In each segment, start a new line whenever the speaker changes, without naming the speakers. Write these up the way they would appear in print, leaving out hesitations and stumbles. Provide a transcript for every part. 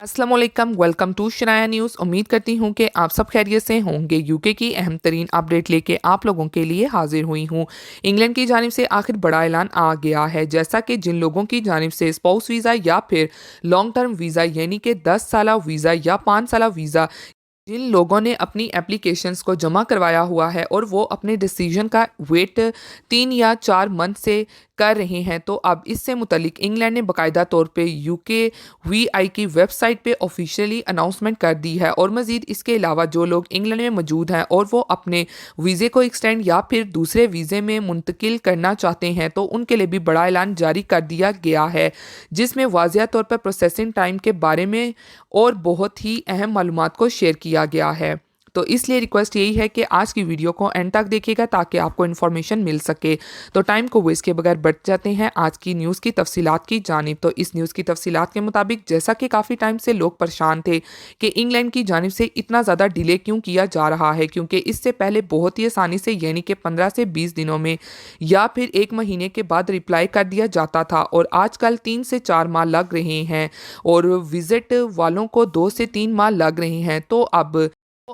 अस्सलाम वालेकुम, welcome to Shanaya news. उम्मीद करती हूँ कि आप सब खैरियत से होंगे। यूके की अहम तरीन अपडेट लेके आप लोगों के लिए हाजिर हुई हूँ। इंग्लैंड की जानिब से आखिर बड़ा ऐलान आ गया है, जैसा कि जिन लोगों की जानिब से स्पाउस वीज़ा या फिर लॉन्ग टर्म वीज़ा यानी कि 10 साला वीज़ा या 5 साला वीज़ा जिन लोगों ने अपनी एप्लीकेशंस को जमा करवाया हुआ है और वो अपने डिसीजन का वेट 3 या 4 मंथ से कर रहे हैं, तो अब इससे मुतलिक इंग्लैंड ने बाकायदा तौर पे यूके वीआई की वेबसाइट पे ऑफिशियली अनाउंसमेंट कर दी है। और मज़ीद इसके अलावा जो लोग इंग्लैंड में मौजूद हैं और वो अपने वीज़े को एक्सटेंड या फिर दूसरे वीज़े में मुंतकिल करना चाहते हैं, तो उनके लिए भी बड़ा ऐलान जारी कर दिया गया है, जिसमें वाज़िया तौर पर प्रोसेसिंग टाइम के बारे में और बहुत ही अहम मालूमात को शेयर किया गया है। तो इसलिए रिक्वेस्ट यही है कि आज की वीडियो को एंड तक देखिएगा ताकि आपको इन्फॉर्मेशन मिल सके। तो टाइम को वेस्ट के बगैर बढ़ जाते हैं आज की न्यूज़ की तफसीलात की जानिब। तो इस न्यूज़ की तफसीलात के मुताबिक, जैसा कि काफ़ी टाइम से लोग परेशान थे कि इंग्लैंड की जानिब से इतना ज़्यादा डिले क्यों किया जा रहा है, क्योंकि इससे पहले बहुत ही आसानी से यानी कि 15 से 20 दिनों में या फिर 1 महीने के बाद रिप्लाई कर दिया जाता था, और आजकल 3 से 4 माह लग रहे हैं और विजिट वालों को 2 से 3 माह लग रहे हैं। तो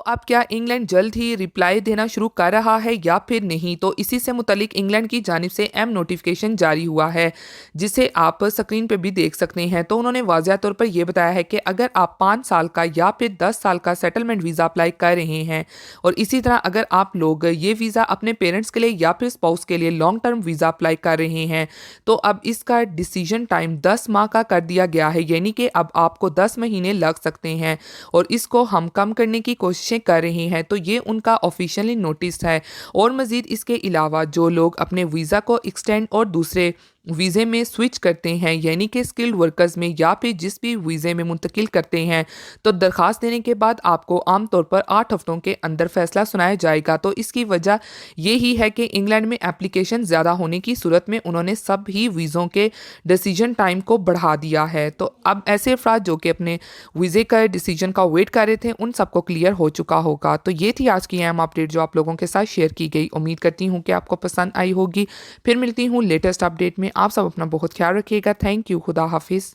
अब क्या इंग्लैंड जल्द ही रिप्लाई देना शुरू कर रहा है या फिर नहीं? तो इसी से मुतलिक इंग्लैंड की जानिब से अहम नोटिफिकेशन जारी हुआ है, जिसे आप स्क्रीन पे भी देख सकते हैं। तो उन्होंने वाज़िया तौर पर यह बताया है कि अगर आप 5 साल का या फिर 10 साल का सेटलमेंट वीज़ा अप्लाई कर रहे हैं, और इसी तरह अगर आप लोग ये वीज़ा अपने पेरेंट्स के लिए या फिर स्पाउस के लिए लॉन्ग टर्म वीज़ा अप्लाई कर रहे हैं, तो अब इसका डिसीजन टाइम 10 माह का कर दिया गया है, यानी कि अब आपको 10 महीने लग सकते हैं, और इसको हम कम करने की कोशिशें कर रहे हैं। तो ये उनका ऑफिशियली नोटिस है। और मज़ीद इसके अलावा जो लोग अपने वीज़ा को एक्सटेंड और दूसरे वीज़े में स्विच करते हैं, यानी कि स्किल्ड वर्कर्स में या फिर जिस भी वीज़े में मुंतकिल करते हैं, तो दरख्वास्त देने के बाद आपको आमतौर पर 8 हफ्तों के अंदर फैसला सुनाया जाएगा। तो इसकी वजह यही है कि इंग्लैंड में एप्लीकेशन ज़्यादा होने की सूरत में उन्होंने सभी वीज़ों के डिसीजन टाइम को बढ़ा दिया है। तो अब ऐसे अफराद जो कि अपने वीज़े का डिसीजन का वेट कर रहे थे, उन सबको क्लियर हो चुका होगा। तो ये थी आज की अहम अपडेट जो आप लोगों के साथ शेयर की गई। उम्मीद करती हूँ कि आपको पसंद आई होगी। फिर मिलती हूँ लेटेस्ट अपडेट में। आप सब अपना बहुत ख्याल रखिएगा। Thank you. खुदा हाफिज़।